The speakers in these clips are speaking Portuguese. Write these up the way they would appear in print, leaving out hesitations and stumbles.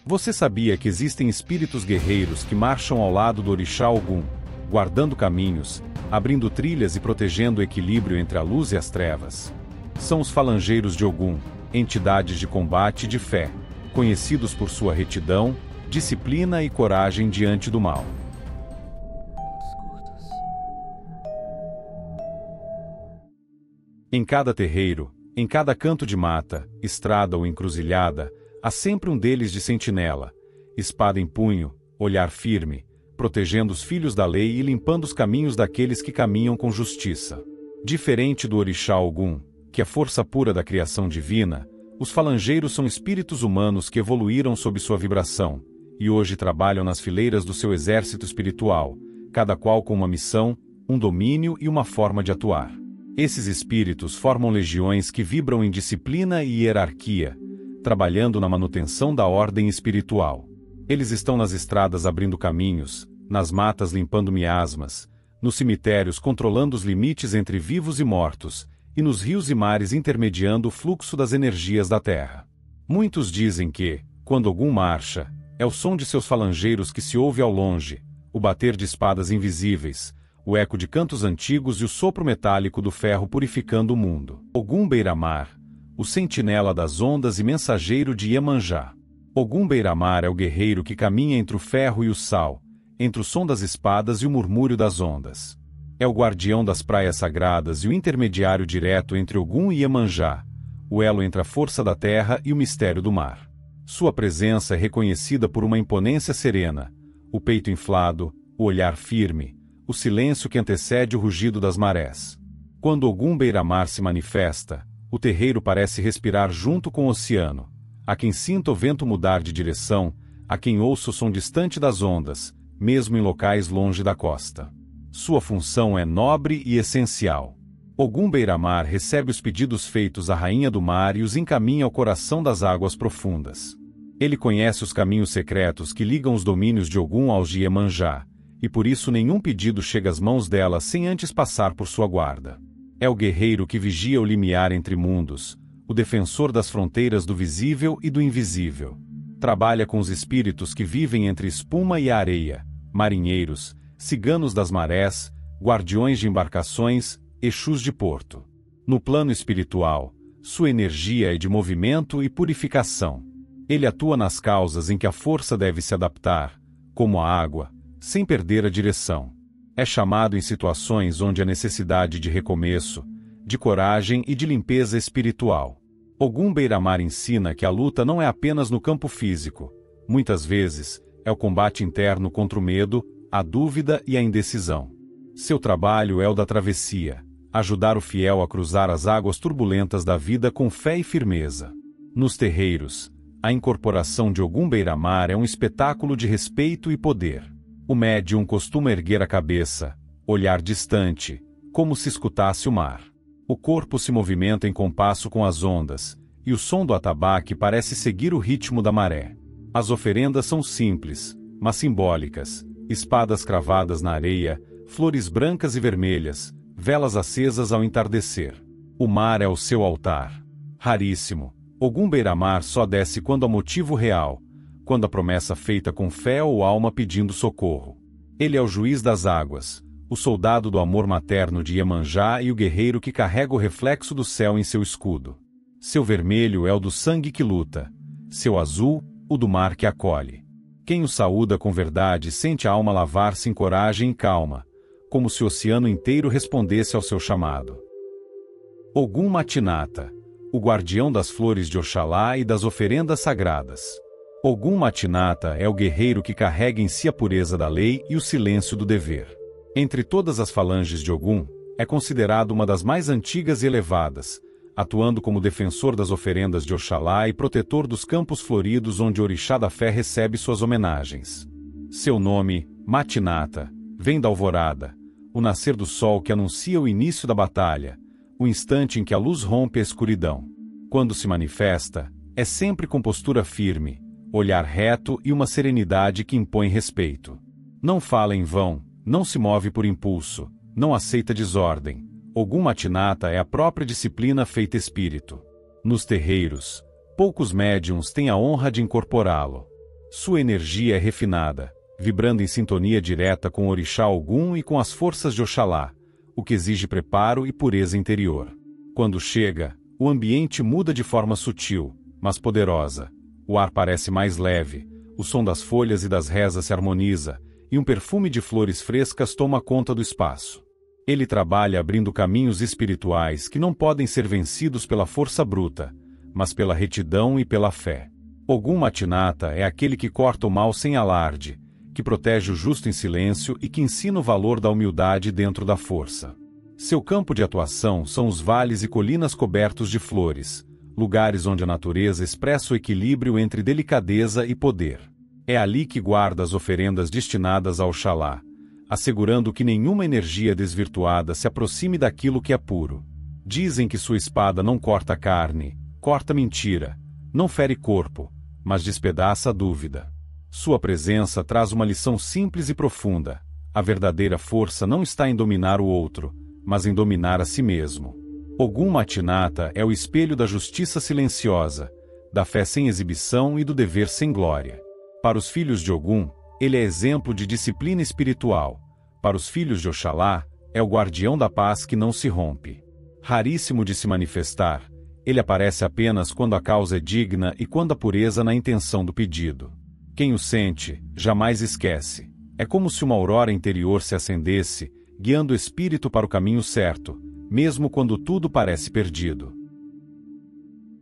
Você sabia que existem espíritos guerreiros que marcham ao lado do orixá Ogum, guardando caminhos, abrindo trilhas e protegendo o equilíbrio entre a luz e as trevas? São os falangeiros de Ogum, entidades de combate e de fé, conhecidos por sua retidão, disciplina e coragem diante do mal. Em cada terreiro, em cada canto de mata, estrada ou encruzilhada, há sempre um deles de sentinela, espada em punho, olhar firme, protegendo os filhos da lei e limpando os caminhos daqueles que caminham com justiça. Diferente do orixá Ogum, que é força pura da criação divina, os falangeiros são espíritos humanos que evoluíram sob sua vibração, e hoje trabalham nas fileiras do seu exército espiritual, cada qual com uma missão, um domínio e uma forma de atuar. Esses espíritos formam legiões que vibram em disciplina e hierarquia, trabalhando na manutenção da ordem espiritual. Eles estão nas estradas abrindo caminhos, nas matas limpando miasmas, nos cemitérios controlando os limites entre vivos e mortos, e nos rios e mares intermediando o fluxo das energias da terra. Muitos dizem que, quando Ogum marcha, é o som de seus falangeiros que se ouve ao longe, o bater de espadas invisíveis, o eco de cantos antigos e o sopro metálico do ferro purificando o mundo. Ogum Beira-Mar, o sentinela das ondas e mensageiro de Iemanjá. Ogum Beira-Mar é o guerreiro que caminha entre o ferro e o sal, entre o som das espadas e o murmúrio das ondas. É o guardião das praias sagradas e o intermediário direto entre Ogum e Iemanjá, o elo entre a força da terra e o mistério do mar. Sua presença é reconhecida por uma imponência serena, o peito inflado, o olhar firme, o silêncio que antecede o rugido das marés. Quando Ogum Beira-Mar se manifesta, o terreiro parece respirar junto com o oceano. Há quem sinta o vento mudar de direção, há quem ouça o som distante das ondas, mesmo em locais longe da costa. Sua função é nobre e essencial. Ogum Beira-Mar recebe os pedidos feitos à Rainha do Mar e os encaminha ao coração das águas profundas. Ele conhece os caminhos secretos que ligam os domínios de Ogum aos de Iemanjá, e por isso nenhum pedido chega às mãos dela sem antes passar por sua guarda. É o guerreiro que vigia o limiar entre mundos, o defensor das fronteiras do visível e do invisível. Trabalha com os espíritos que vivem entre espuma e a areia, marinheiros, ciganos das marés, guardiões de embarcações, exus de porto. No plano espiritual, sua energia é de movimento e purificação. Ele atua nas causas em que a força deve se adaptar, como a água, sem perder a direção. É chamado em situações onde há necessidade de recomeço, de coragem e de limpeza espiritual. Ogum Beira-Mar ensina que a luta não é apenas no campo físico. Muitas vezes, é o combate interno contra o medo, a dúvida e a indecisão. Seu trabalho é o da travessia, ajudar o fiel a cruzar as águas turbulentas da vida com fé e firmeza. Nos terreiros, a incorporação de Ogum Beira-Mar é um espetáculo de respeito e poder. O médium costuma erguer a cabeça, olhar distante, como se escutasse o mar. O corpo se movimenta em compasso com as ondas, e o som do atabaque parece seguir o ritmo da maré. As oferendas são simples, mas simbólicas: espadas cravadas na areia, flores brancas e vermelhas, velas acesas ao entardecer. O mar é o seu altar. Raríssimo, Ogum Beira-Mar só desce quando há motivo real, quando a promessa feita com fé ou alma pedindo socorro. Ele é o juiz das águas, o soldado do amor materno de Iemanjá e o guerreiro que carrega o reflexo do céu em seu escudo. Seu vermelho é o do sangue que luta, seu azul, o do mar que acolhe. Quem o saúda com verdade sente a alma lavar-se em coragem e calma, como se o oceano inteiro respondesse ao seu chamado. Ogum Matinata, o guardião das flores de Oxalá e das oferendas sagradas. Ogum Matinata é o guerreiro que carrega em si a pureza da lei e o silêncio do dever. Entre todas as falanges de Ogum, é considerado uma das mais antigas e elevadas, atuando como defensor das oferendas de Oxalá e protetor dos campos floridos onde o orixá da fé recebe suas homenagens. Seu nome, Matinata, vem da alvorada, o nascer do sol que anuncia o início da batalha, o instante em que a luz rompe a escuridão. Quando se manifesta, é sempre com postura firme, olhar reto e uma serenidade que impõe respeito. Não fala em vão, não se move por impulso, não aceita desordem. Ogum Matinata é a própria disciplina feita espírito. Nos terreiros, poucos médiuns têm a honra de incorporá-lo. Sua energia é refinada, vibrando em sintonia direta com o Orixá Ogum e com as forças de Oxalá, o que exige preparo e pureza interior. Quando chega, o ambiente muda de forma sutil, mas poderosa. O ar parece mais leve, o som das folhas e das rezas se harmoniza, e um perfume de flores frescas toma conta do espaço. Ele trabalha abrindo caminhos espirituais que não podem ser vencidos pela força bruta, mas pela retidão e pela fé. Ogum Matinata é aquele que corta o mal sem alarde, que protege o justo em silêncio e que ensina o valor da humildade dentro da força. Seu campo de atuação são os vales e colinas cobertos de flores, lugares onde a natureza expressa o equilíbrio entre delicadeza e poder. É ali que guarda as oferendas destinadas ao Oxalá, assegurando que nenhuma energia desvirtuada se aproxime daquilo que é puro. Dizem que sua espada não corta carne, corta mentira, não fere corpo, mas despedaça a dúvida. Sua presença traz uma lição simples e profunda. A verdadeira força não está em dominar o outro, mas em dominar a si mesmo. Ogum Matinata é o espelho da justiça silenciosa, da fé sem exibição e do dever sem glória. Para os filhos de Ogum, ele é exemplo de disciplina espiritual. Para os filhos de Oxalá, é o guardião da paz que não se rompe. Raríssimo de se manifestar, ele aparece apenas quando a causa é digna e quando a pureza na intenção do pedido. Quem o sente, jamais esquece. É como se uma aurora interior se acendesse, guiando o espírito para o caminho certo, mesmo quando tudo parece perdido.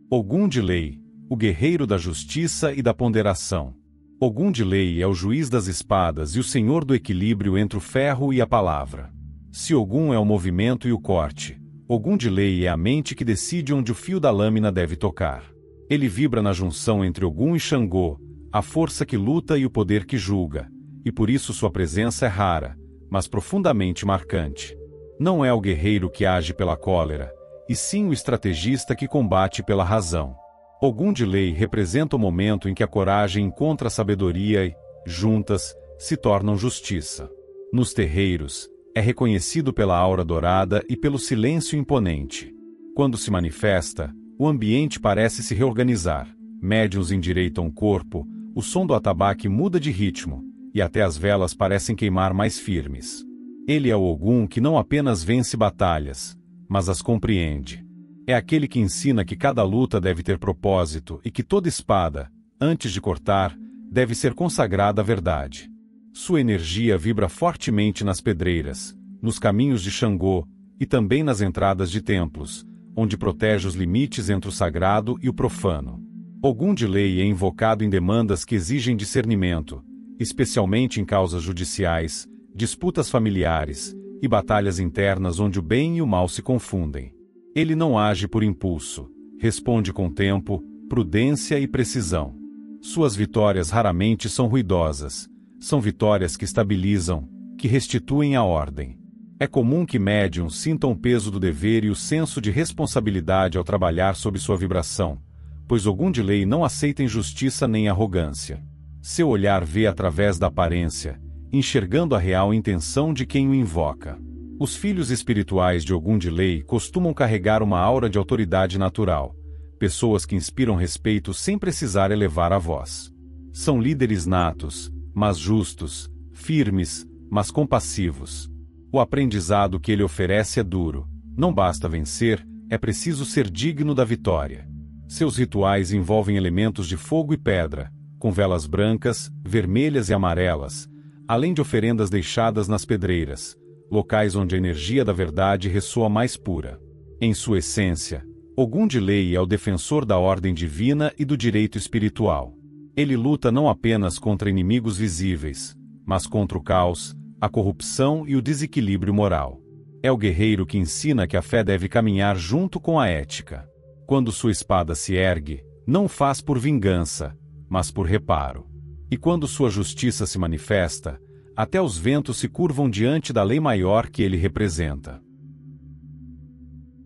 Ogum de Lei, o guerreiro da justiça e da ponderação. Ogum de Lei é o juiz das espadas e o senhor do equilíbrio entre o ferro e a palavra. Se Ogum é o movimento e o corte, Ogum de Lei é a mente que decide onde o fio da lâmina deve tocar. Ele vibra na junção entre Ogum e Xangô, a força que luta e o poder que julga, e por isso sua presença é rara, mas profundamente marcante. Não é o guerreiro que age pela cólera, e sim o estrategista que combate pela razão. Ogum de Lei representa o momento em que a coragem encontra a sabedoria e, juntas, se tornam justiça. Nos terreiros, é reconhecido pela aura dourada e pelo silêncio imponente. Quando se manifesta, o ambiente parece se reorganizar. Médiuns endireitam o corpo, o som do atabaque muda de ritmo, e até as velas parecem queimar mais firmes. Ele é o Ogum que não apenas vence batalhas, mas as compreende. É aquele que ensina que cada luta deve ter propósito e que toda espada, antes de cortar, deve ser consagrada à verdade. Sua energia vibra fortemente nas pedreiras, nos caminhos de Xangô e também nas entradas de templos, onde protege os limites entre o sagrado e o profano. Ogum de Lei é invocado em demandas que exigem discernimento, especialmente em causas judiciais, disputas familiares e batalhas internas onde o bem e o mal se confundem. Ele não age por impulso, responde com tempo, prudência e precisão. Suas vitórias raramente são ruidosas, são vitórias que estabilizam, que restituem a ordem. É comum que médiums sintam o peso do dever e o senso de responsabilidade ao trabalhar sob sua vibração, pois Ogum de Lei não aceita injustiça nem arrogância. Seu olhar vê através da aparência, enxergando a real intenção de quem o invoca. Os filhos espirituais de Ogum de Lei costumam carregar uma aura de autoridade natural, pessoas que inspiram respeito sem precisar elevar a voz. São líderes natos, mas justos, firmes, mas compassivos. O aprendizado que ele oferece é duro. Não basta vencer, é preciso ser digno da vitória. Seus rituais envolvem elementos de fogo e pedra, com velas brancas, vermelhas e amarelas, além de oferendas deixadas nas pedreiras, locais onde a energia da verdade ressoa mais pura. Em sua essência, Ogum de Lei é o defensor da ordem divina e do direito espiritual. Ele luta não apenas contra inimigos visíveis, mas contra o caos, a corrupção e o desequilíbrio moral. É o guerreiro que ensina que a fé deve caminhar junto com a ética. Quando sua espada se ergue, não faz por vingança, mas por reparo. E quando sua justiça se manifesta, até os ventos se curvam diante da lei maior que ele representa.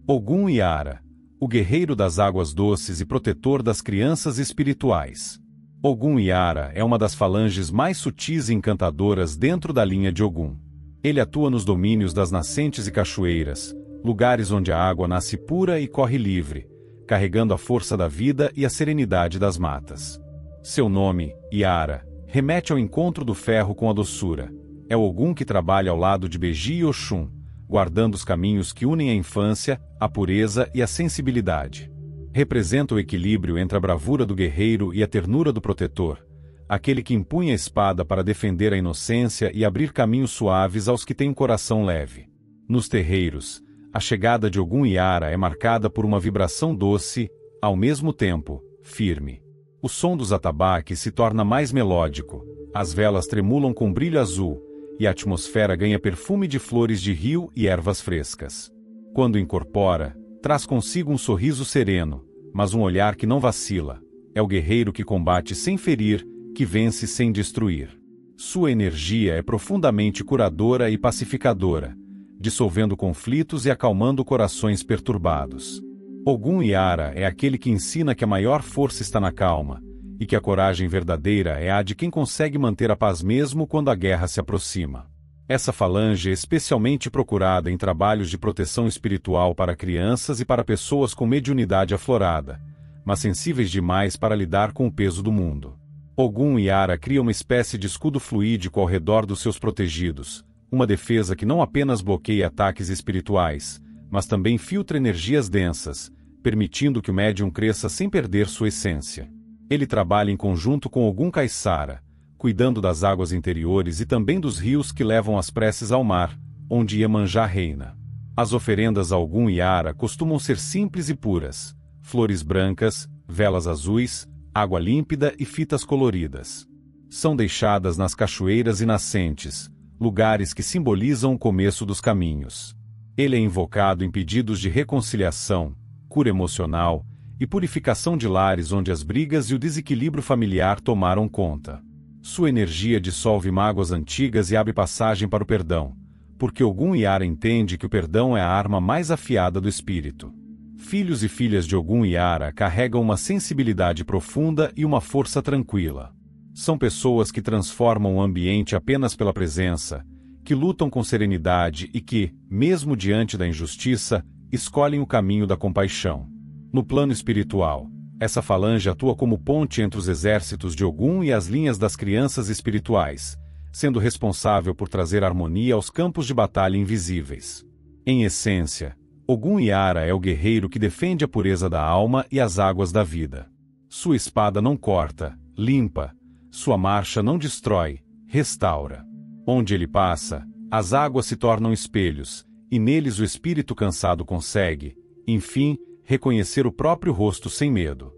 Ogum Yara, o guerreiro das águas doces e protetor das crianças espirituais. Ogum Yara é uma das falanges mais sutis e encantadoras dentro da linha de Ogum. Ele atua nos domínios das nascentes e cachoeiras, lugares onde a água nasce pura e corre livre, carregando a força da vida e a serenidade das matas. Seu nome, Yara, remete ao encontro do ferro com a doçura. É Ogum que trabalha ao lado de Beji e Oxum, guardando os caminhos que unem a infância, a pureza e a sensibilidade. Representa o equilíbrio entre a bravura do guerreiro e a ternura do protetor, aquele que empunha a espada para defender a inocência e abrir caminhos suaves aos que têm um coração leve. Nos terreiros, a chegada de Ogum Yara é marcada por uma vibração doce, ao mesmo tempo, firme. O som dos atabaques se torna mais melódico, as velas tremulam com brilho azul, e a atmosfera ganha perfume de flores de rio e ervas frescas. Quando incorpora, traz consigo um sorriso sereno, mas um olhar que não vacila. É o guerreiro que combate sem ferir, que vence sem destruir. Sua energia é profundamente curadora e pacificadora, dissolvendo conflitos e acalmando corações perturbados. Ogum Yara é aquele que ensina que a maior força está na calma, e que a coragem verdadeira é a de quem consegue manter a paz mesmo quando a guerra se aproxima. Essa falange é especialmente procurada em trabalhos de proteção espiritual para crianças e para pessoas com mediunidade aflorada, mas sensíveis demais para lidar com o peso do mundo. Ogum Yara cria uma espécie de escudo fluídico ao redor dos seus protegidos, uma defesa que não apenas bloqueia ataques espirituais, mas também filtra energias densas, permitindo que o médium cresça sem perder sua essência. Ele trabalha em conjunto com Ogum Caissara, cuidando das águas interiores e também dos rios que levam as preces ao mar, onde Iemanjá reina. As oferendas a Ogum Yara costumam ser simples e puras: flores brancas, velas azuis, água límpida e fitas coloridas. São deixadas nas cachoeiras e nascentes, lugares que simbolizam o começo dos caminhos. Ele é invocado em pedidos de reconciliação, cura emocional e purificação de lares onde as brigas e o desequilíbrio familiar tomaram conta. Sua energia dissolve mágoas antigas e abre passagem para o perdão, porque Ogum Yara entende que o perdão é a arma mais afiada do espírito. Filhos e filhas de Ogum Yara carregam uma sensibilidade profunda e uma força tranquila. São pessoas que transformam o ambiente apenas pela presença, que lutam com serenidade e que, mesmo diante da injustiça, escolhem o caminho da compaixão. No plano espiritual, essa falange atua como ponte entre os exércitos de Ogum e as linhas das crianças espirituais, sendo responsável por trazer harmonia aos campos de batalha invisíveis. Em essência, Ogum Yara é o guerreiro que defende a pureza da alma e as águas da vida. Sua espada não corta, limpa; sua marcha não destrói, restaura. Onde ele passa, as águas se tornam espelhos, e neles o espírito cansado consegue, enfim, reconhecer o próprio rosto sem medo.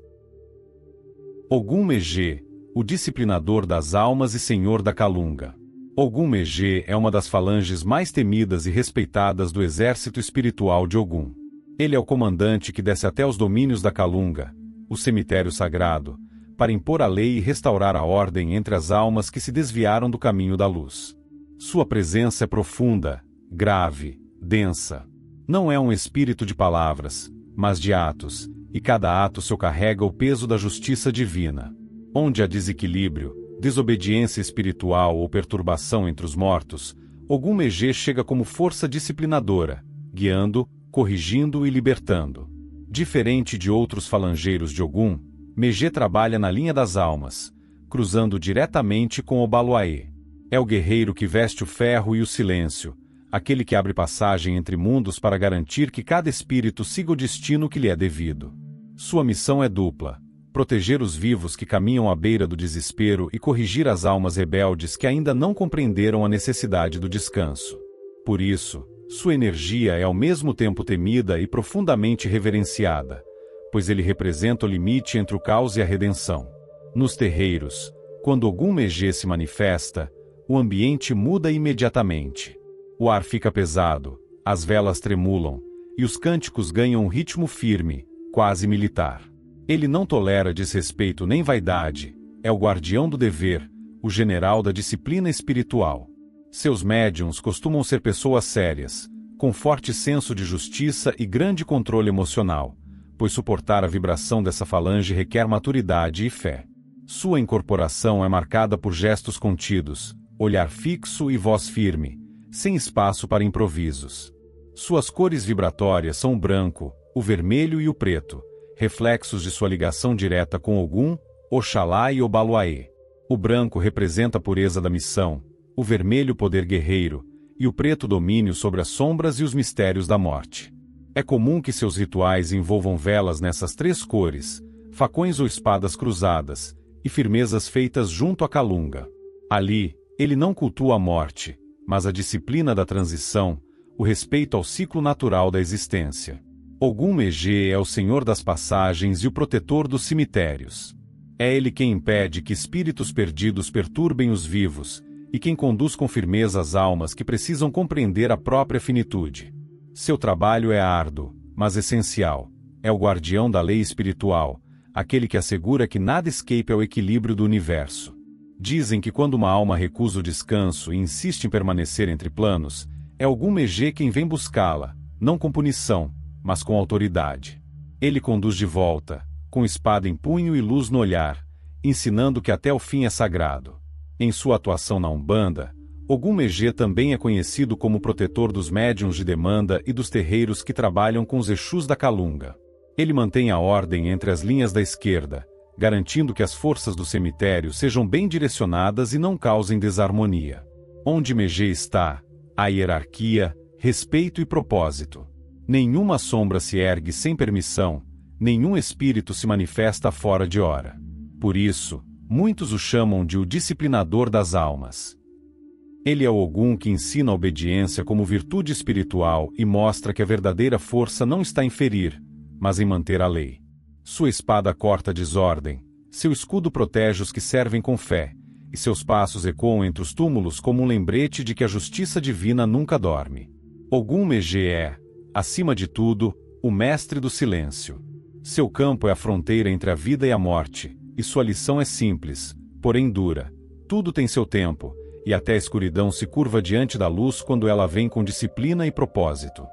Ogum Megê, o disciplinador das almas e senhor da Calunga. Ogum Megê é uma das falanges mais temidas e respeitadas do exército espiritual de Ogum. Ele é o comandante que desce até os domínios da Calunga, o cemitério sagrado, para impor a lei e restaurar a ordem entre as almas que se desviaram do caminho da luz. Sua presença é profunda, grave, densa. Não é um espírito de palavras, mas de atos, e cada ato seu carrega o peso da justiça divina. Onde há desequilíbrio, desobediência espiritual ou perturbação entre os mortos, Ogum Megê chega como força disciplinadora, guiando, corrigindo e libertando. Diferente de outros falangeiros de Ogum, Megê trabalha na linha das almas, cruzando diretamente com Obaloaê. É o guerreiro que veste o ferro e o silêncio, aquele que abre passagem entre mundos para garantir que cada espírito siga o destino que lhe é devido. Sua missão é dupla: proteger os vivos que caminham à beira do desespero e corrigir as almas rebeldes que ainda não compreenderam a necessidade do descanso. Por isso, sua energia é ao mesmo tempo temida e profundamente reverenciada, pois ele representa o limite entre o caos e a redenção. Nos terreiros, quando Ogum Megê se manifesta, o ambiente muda imediatamente. O ar fica pesado, as velas tremulam, e os cânticos ganham um ritmo firme, quase militar. Ele não tolera desrespeito nem vaidade, é o guardião do dever, o general da disciplina espiritual. Seus médiuns costumam ser pessoas sérias, com forte senso de justiça e grande controle emocional, pois suportar a vibração dessa falange requer maturidade e fé. Sua incorporação é marcada por gestos contidos, olhar fixo e voz firme, sem espaço para improvisos. Suas cores vibratórias são o branco, o vermelho e o preto, reflexos de sua ligação direta com Ogum, Oxalá e Obaloaê. O branco representa a pureza da missão, o vermelho o poder guerreiro, e o preto domínio sobre as sombras e os mistérios da morte. É comum que seus rituais envolvam velas nessas três cores, facões ou espadas cruzadas, e firmezas feitas junto à calunga. Ali, ele não cultua a morte, mas a disciplina da transição, o respeito ao ciclo natural da existência. Ogum Megé é o senhor das passagens e o protetor dos cemitérios. É ele quem impede que espíritos perdidos perturbem os vivos, e quem conduz com firmeza as almas que precisam compreender a própria finitude. Seu trabalho é árduo, mas essencial. É o guardião da lei espiritual, aquele que assegura que nada escape ao equilíbrio do universo. Dizem que quando uma alma recusa o descanso e insiste em permanecer entre planos, é Ogum Megé quem vem buscá-la, não com punição, mas com autoridade. Ele conduz de volta, com espada em punho e luz no olhar, ensinando que até o fim é sagrado. Em sua atuação na Umbanda, Ogum Megé também é conhecido como protetor dos médiuns de demanda e dos terreiros que trabalham com os Exus da Calunga. Ele mantém a ordem entre as linhas da esquerda, garantindo que as forças do cemitério sejam bem direcionadas e não causem desarmonia. Onde Megé está, há hierarquia, respeito e propósito. Nenhuma sombra se ergue sem permissão, nenhum espírito se manifesta fora de hora. Por isso, muitos o chamam de o disciplinador das almas. Ele é o Ogum que ensina a obediência como virtude espiritual e mostra que a verdadeira força não está em ferir, mas em manter a lei. Sua espada corta a desordem, seu escudo protege os que servem com fé, e seus passos ecoam entre os túmulos como um lembrete de que a justiça divina nunca dorme. Ogum Megé é, acima de tudo, o mestre do silêncio. Seu campo é a fronteira entre a vida e a morte, e sua lição é simples, porém dura. Tudo tem seu tempo, e até a escuridão se curva diante da luz quando ela vem com disciplina e propósito.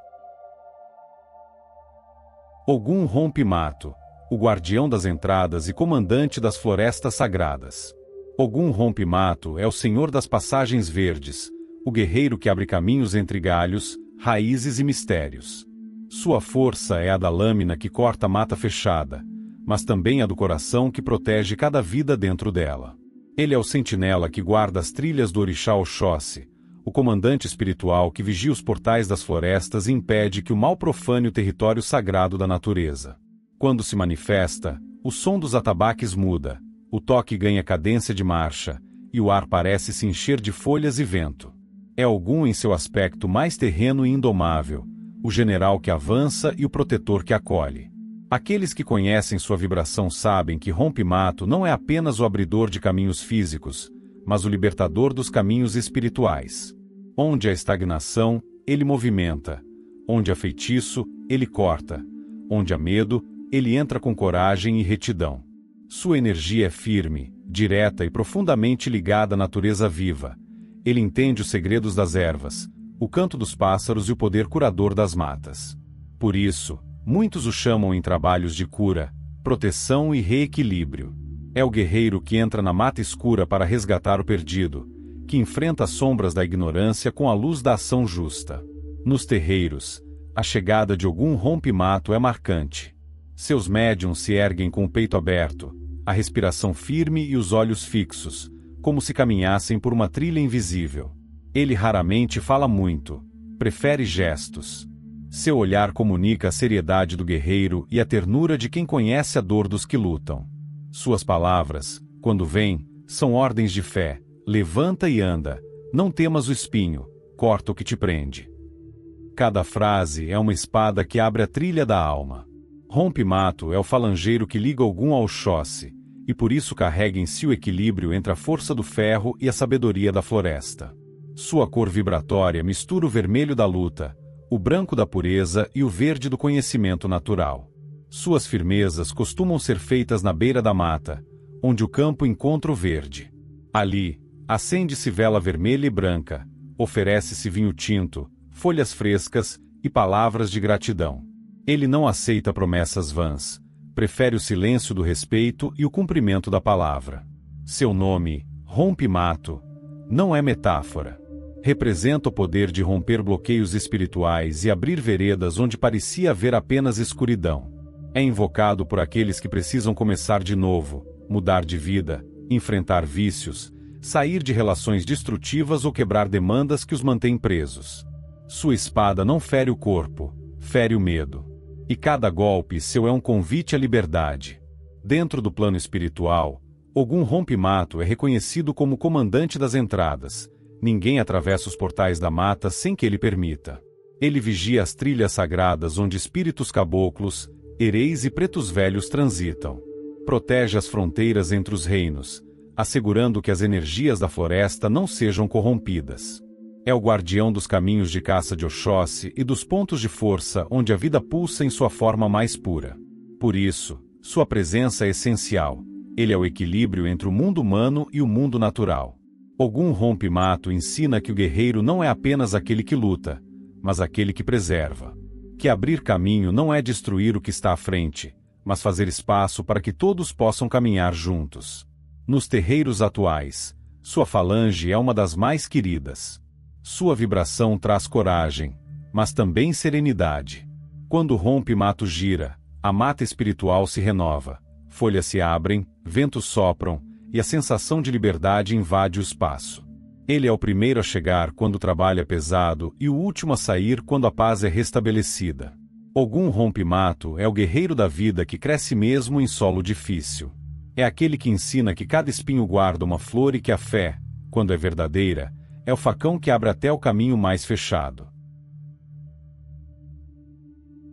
Ogum Rompe-Mato, o guardião das entradas e comandante das florestas sagradas. Ogum Rompe-Mato é o senhor das passagens verdes, o guerreiro que abre caminhos entre galhos, raízes e mistérios. Sua força é a da lâmina que corta a mata fechada, mas também a do coração que protege cada vida dentro dela. Ele é o sentinela que guarda as trilhas do Orixá Oxóssi, o comandante espiritual que vigia os portais das florestas e impede que o mal profane o território sagrado da natureza. Quando se manifesta, o som dos atabaques muda, o toque ganha cadência de marcha, e o ar parece se encher de folhas e vento. É Ogum em seu aspecto mais terreno e indomável, o general que avança e o protetor que acolhe. Aqueles que conhecem sua vibração sabem que Rompe-Mato não é apenas o abridor de caminhos físicos, mas o libertador dos caminhos espirituais. Onde há estagnação, ele movimenta. Onde há feitiço, ele corta. Onde há medo, ele entra com coragem e retidão. Sua energia é firme, direta e profundamente ligada à natureza viva. Ele entende os segredos das ervas, o canto dos pássaros e o poder curador das matas. Por isso, muitos o chamam em trabalhos de cura, proteção e reequilíbrio. É o guerreiro que entra na mata escura para resgatar o perdido, que enfrenta as sombras da ignorância com a luz da ação justa. Nos terreiros, a chegada de Ogum Rompe-Mato é marcante. Seus médiuns se erguem com o peito aberto, a respiração firme e os olhos fixos, como se caminhassem por uma trilha invisível. Ele raramente fala muito, prefere gestos. Seu olhar comunica a seriedade do guerreiro e a ternura de quem conhece a dor dos que lutam. Suas palavras, quando vêm, são ordens de fé: levanta e anda, não temas o espinho, corta o que te prende. Cada frase é uma espada que abre a trilha da alma. Rompe-Mato é o falangeiro que liga Ogum ao Oxóssi, e por isso carrega em si o equilíbrio entre a força do ferro e a sabedoria da floresta. Sua cor vibratória mistura o vermelho da luta, o branco da pureza e o verde do conhecimento natural. Suas firmezas costumam ser feitas na beira da mata, onde o campo encontra o verde. Ali, acende-se vela vermelha e branca, oferece-se vinho tinto, folhas frescas e palavras de gratidão. Ele não aceita promessas vãs, prefere o silêncio do respeito e o cumprimento da palavra. Seu nome, Rompe-Mato, não é metáfora. Representa o poder de romper bloqueios espirituais e abrir veredas onde parecia haver apenas escuridão. É invocado por aqueles que precisam começar de novo, mudar de vida, enfrentar vícios, sair de relações destrutivas ou quebrar demandas que os mantêm presos. Sua espada não fere o corpo, fere o medo. E cada golpe seu é um convite à liberdade. Dentro do plano espiritual, Ogum Rompe-Mato é reconhecido como comandante das entradas. Ninguém atravessa os portais da mata sem que ele permita. Ele vigia as trilhas sagradas onde espíritos caboclos, hereis e pretos velhos transitam. Protege as fronteiras entre os reinos, assegurando que as energias da floresta não sejam corrompidas. É o guardião dos caminhos de caça de Oxóssi e dos pontos de força onde a vida pulsa em sua forma mais pura. Por isso, sua presença é essencial. Ele é o equilíbrio entre o mundo humano e o mundo natural. Ogum Rompe-Mato ensina que o guerreiro não é apenas aquele que luta, mas aquele que preserva. Que abrir caminho não é destruir o que está à frente, mas fazer espaço para que todos possam caminhar juntos. Nos terreiros atuais, sua falange é uma das mais queridas. Sua vibração traz coragem, mas também serenidade. Quando o Rompe-Mato gira, a mata espiritual se renova, folhas se abrem, ventos sopram, e a sensação de liberdade invade o espaço. Ele é o primeiro a chegar quando o trabalho é pesado e o último a sair quando a paz é restabelecida. Ogum Rompe-Mato é o guerreiro da vida que cresce mesmo em solo difícil. É aquele que ensina que cada espinho guarda uma flor e que a fé, quando é verdadeira, é o facão que abre até o caminho mais fechado.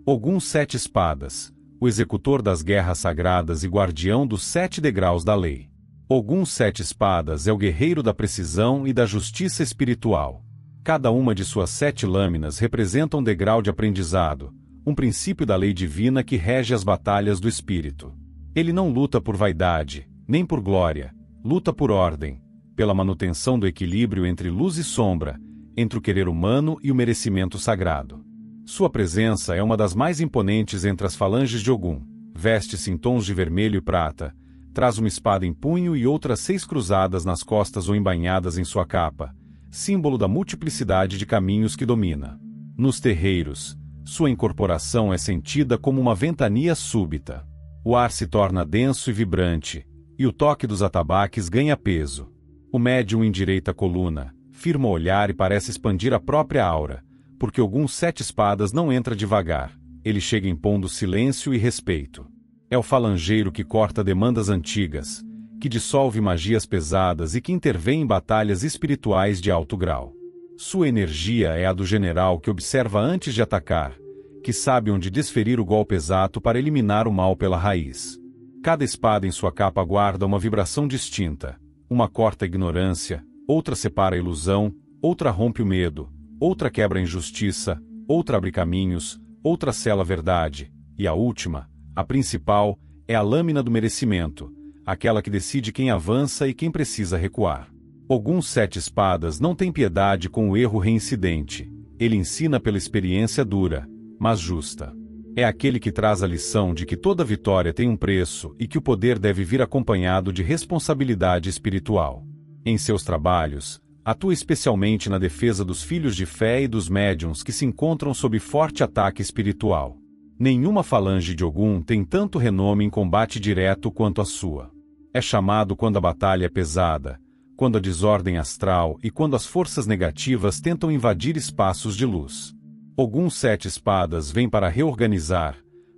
Ogum Sete Espadas, o executor das guerras sagradas e guardião dos 7 degraus da lei. Ogum Sete Espadas é o guerreiro da precisão e da justiça espiritual. Cada uma de suas 7 lâminas representa um degrau de aprendizado, um princípio da lei divina que rege as batalhas do espírito. Ele não luta por vaidade, nem por glória, luta por ordem, pela manutenção do equilíbrio entre luz e sombra, entre o querer humano e o merecimento sagrado. Sua presença é uma das mais imponentes entre as falanges de Ogum. Veste-se em tons de vermelho e prata, traz uma espada em punho e outras 6 cruzadas nas costas ou embainhadas em sua capa, símbolo da multiplicidade de caminhos que domina. Nos terreiros, sua incorporação é sentida como uma ventania súbita. O ar se torna denso e vibrante, e o toque dos atabaques ganha peso. O médium endireita a coluna, firma o olhar e parece expandir a própria aura, porque Ogum Sete Espadas não entra devagar, ele chega impondo silêncio e respeito. É o falangeiro que corta demandas antigas, que dissolve magias pesadas e que intervém em batalhas espirituais de alto grau. Sua energia é a do general que observa antes de atacar, que sabe onde desferir o golpe exato para eliminar o mal pela raiz. Cada espada em sua capa guarda uma vibração distinta. Uma corta a ignorância, outra separa a ilusão, outra rompe o medo, outra quebra a injustiça, outra abre caminhos, outra sela a verdade, e a última, a principal, é a lâmina do merecimento, aquela que decide quem avança e quem precisa recuar. Ogum Sete Espadas não tem piedade com o erro reincidente. Ele ensina pela experiência dura, mas justa. É aquele que traz a lição de que toda vitória tem um preço e que o poder deve vir acompanhado de responsabilidade espiritual. Em seus trabalhos, atua especialmente na defesa dos filhos de fé e dos médiuns que se encontram sob forte ataque espiritual. Nenhuma falange de Ogum tem tanto renome em combate direto quanto a sua. É chamado quando a batalha é pesada, quando a desordem astral e quando as forças negativas tentam invadir espaços de luz. Ogum Sete Espadas vem para reorganizar,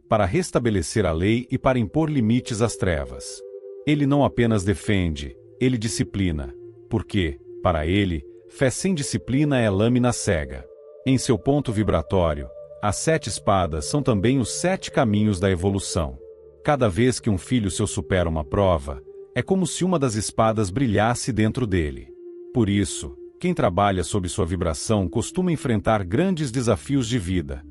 para restabelecer a lei e para impor limites às trevas. Ele não apenas defende, ele disciplina, porque, para ele, fé sem disciplina é lâmina cega. Em seu ponto vibratório, as 7 espadas são também os 7 caminhos da evolução. Cada vez que um filho seu supera uma prova, é como se uma das espadas brilhasse dentro dele. Por isso, quem trabalha sob sua vibração costuma enfrentar grandes desafios de vida,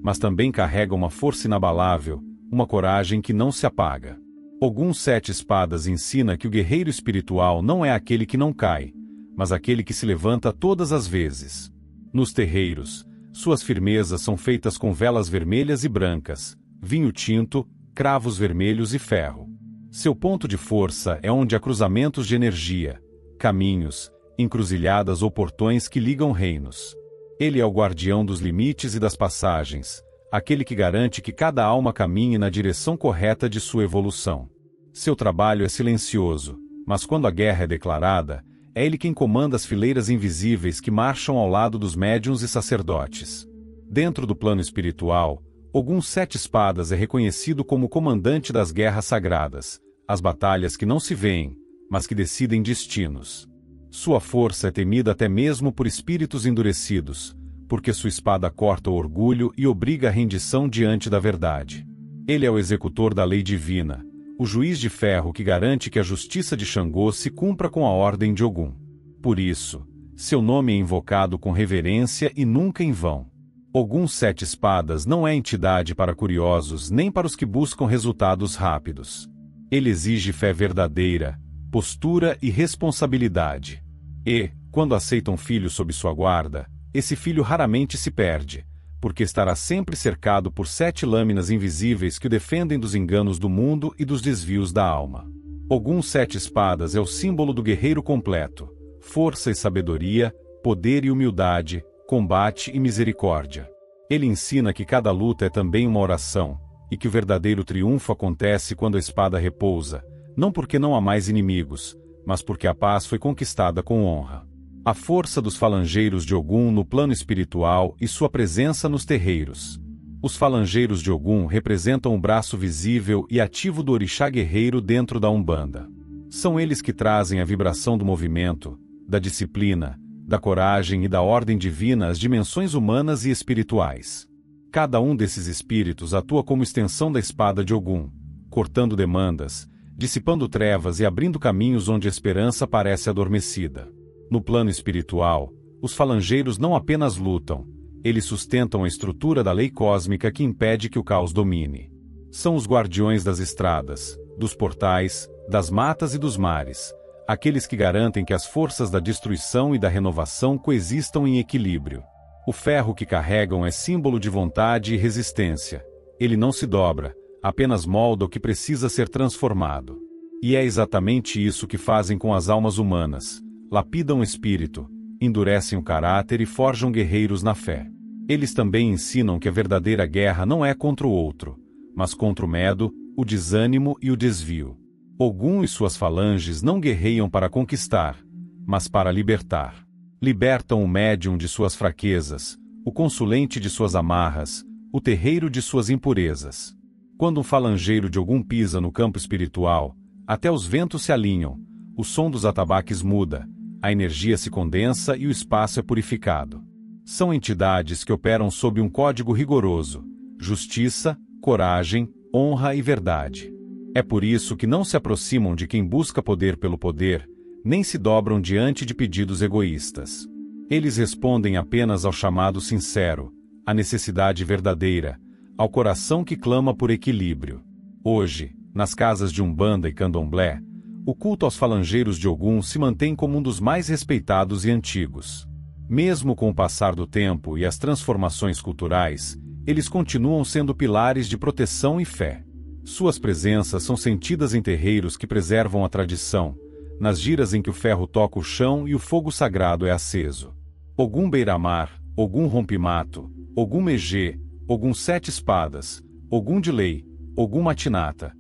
mas também carrega uma força inabalável, uma coragem que não se apaga. Ogum Sete Espadas ensina que o guerreiro espiritual não é aquele que não cai, mas aquele que se levanta todas as vezes. Nos terreiros, suas firmezas são feitas com velas vermelhas e brancas, vinho tinto, cravos vermelhos e ferro. Seu ponto de força é onde há cruzamentos de energia, caminhos, encruzilhadas ou portões que ligam reinos. Ele é o guardião dos limites e das passagens, aquele que garante que cada alma caminhe na direção correta de sua evolução. Seu trabalho é silencioso, Mas quando a guerra é declarada, é ele quem comanda as fileiras invisíveis que marcham ao lado dos médiuns e sacerdotes. Dentro do plano espiritual, Ogum Sete Espadas é reconhecido como o comandante das guerras sagradas, as batalhas que não se veem, mas que decidem destinos. Sua força é temida até mesmo por espíritos endurecidos, porque sua espada corta o orgulho e obriga a rendição diante da verdade. Ele é o executor da lei divina, o juiz de ferro que garante que a justiça de Xangô se cumpra com a ordem de Ogum. Por isso, seu nome é invocado com reverência e nunca em vão. Ogum Sete Espadas não é entidade para curiosos nem para os que buscam resultados rápidos. Ele exige fé verdadeira, postura e responsabilidade. E, quando aceita um filho sob sua guarda, esse filho raramente se perde, porque estará sempre cercado por 7 lâminas invisíveis que o defendem dos enganos do mundo e dos desvios da alma. Ogum Sete Espadas é o símbolo do guerreiro completo, força e sabedoria, poder e humildade, combate e misericórdia. Ele ensina que cada luta é também uma oração, e que o verdadeiro triunfo acontece quando a espada repousa, não porque não há mais inimigos, mas porque a paz foi conquistada com honra. A força dos falangeiros de Ogum no plano espiritual e sua presença nos terreiros. Os falangeiros de Ogum representam o braço visível e ativo do orixá guerreiro dentro da Umbanda. São eles que trazem a vibração do movimento, da disciplina, da coragem e da ordem divina às dimensões humanas e espirituais. Cada um desses espíritos atua como extensão da espada de Ogum, cortando demandas, dissipando trevas e abrindo caminhos onde a esperança parece adormecida. No plano espiritual, os falangeiros não apenas lutam, eles sustentam a estrutura da lei cósmica que impede que o caos domine. São os guardiões das estradas, dos portais, das matas e dos mares, aqueles que garantem que as forças da destruição e da renovação coexistam em equilíbrio. O ferro que carregam é símbolo de vontade e resistência. Ele não se dobra, apenas molda o que precisa ser transformado. E é exatamente isso que fazem com as almas humanas. Lapidam o espírito, endurecem o caráter e forjam guerreiros na fé. Eles também ensinam que a verdadeira guerra não é contra o outro, mas contra o medo, o desânimo e o desvio. Ogum e suas falanges não guerreiam para conquistar, mas para libertar. Libertam o médium de suas fraquezas, o consulente de suas amarras, o terreiro de suas impurezas. Quando um falangeiro de Ogum pisa no campo espiritual, até os ventos se alinham, o som dos atabaques muda, a energia se condensa e o espaço é purificado. São entidades que operam sob um código rigoroso: justiça, coragem, honra e verdade. É por isso que não se aproximam de quem busca poder pelo poder, nem se dobram diante de pedidos egoístas. Eles respondem apenas ao chamado sincero, à necessidade verdadeira, ao coração que clama por equilíbrio. Hoje, nas casas de Umbanda e Candomblé, o culto aos falangeiros de Ogum se mantém como um dos mais respeitados e antigos. Mesmo com o passar do tempo e as transformações culturais, eles continuam sendo pilares de proteção e fé. Suas presenças são sentidas em terreiros que preservam a tradição, nas giras em que o ferro toca o chão e o fogo sagrado é aceso. Ogum Beira-Mar, Ogum Rompimato, Ogum Megê, Ogum Sete Espadas, Ogum de Lei, Ogum Matinata.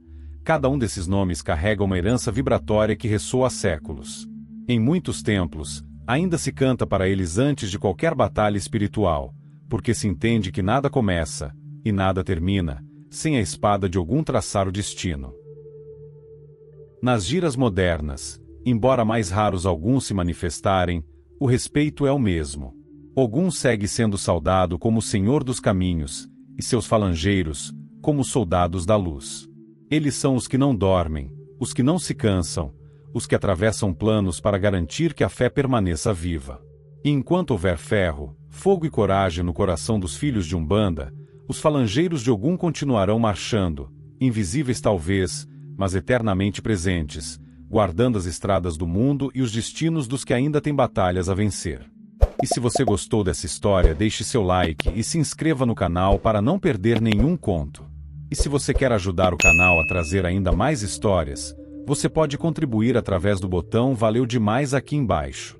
Cada um desses nomes carrega uma herança vibratória que ressoa há séculos. Em muitos templos, ainda se canta para eles antes de qualquer batalha espiritual, porque se entende que nada começa, e nada termina, sem a espada de Ogum traçar o destino. Nas giras modernas, embora mais raros alguns se manifestarem, o respeito é o mesmo. Ogum segue sendo saudado como o Senhor dos Caminhos, e seus falangeiros, como soldados da luz. Eles são os que não dormem, os que não se cansam, os que atravessam planos para garantir que a fé permaneça viva. E enquanto houver ferro, fogo e coragem no coração dos filhos de Umbanda, os falangeiros de Ogum continuarão marchando, invisíveis talvez, mas eternamente presentes, guardando as estradas do mundo e os destinos dos que ainda têm batalhas a vencer. E se você gostou dessa história, deixe seu like e se inscreva no canal para não perder nenhum conto. E se você quer ajudar o canal a trazer ainda mais histórias, você pode contribuir através do botão Valeu Demais aqui embaixo.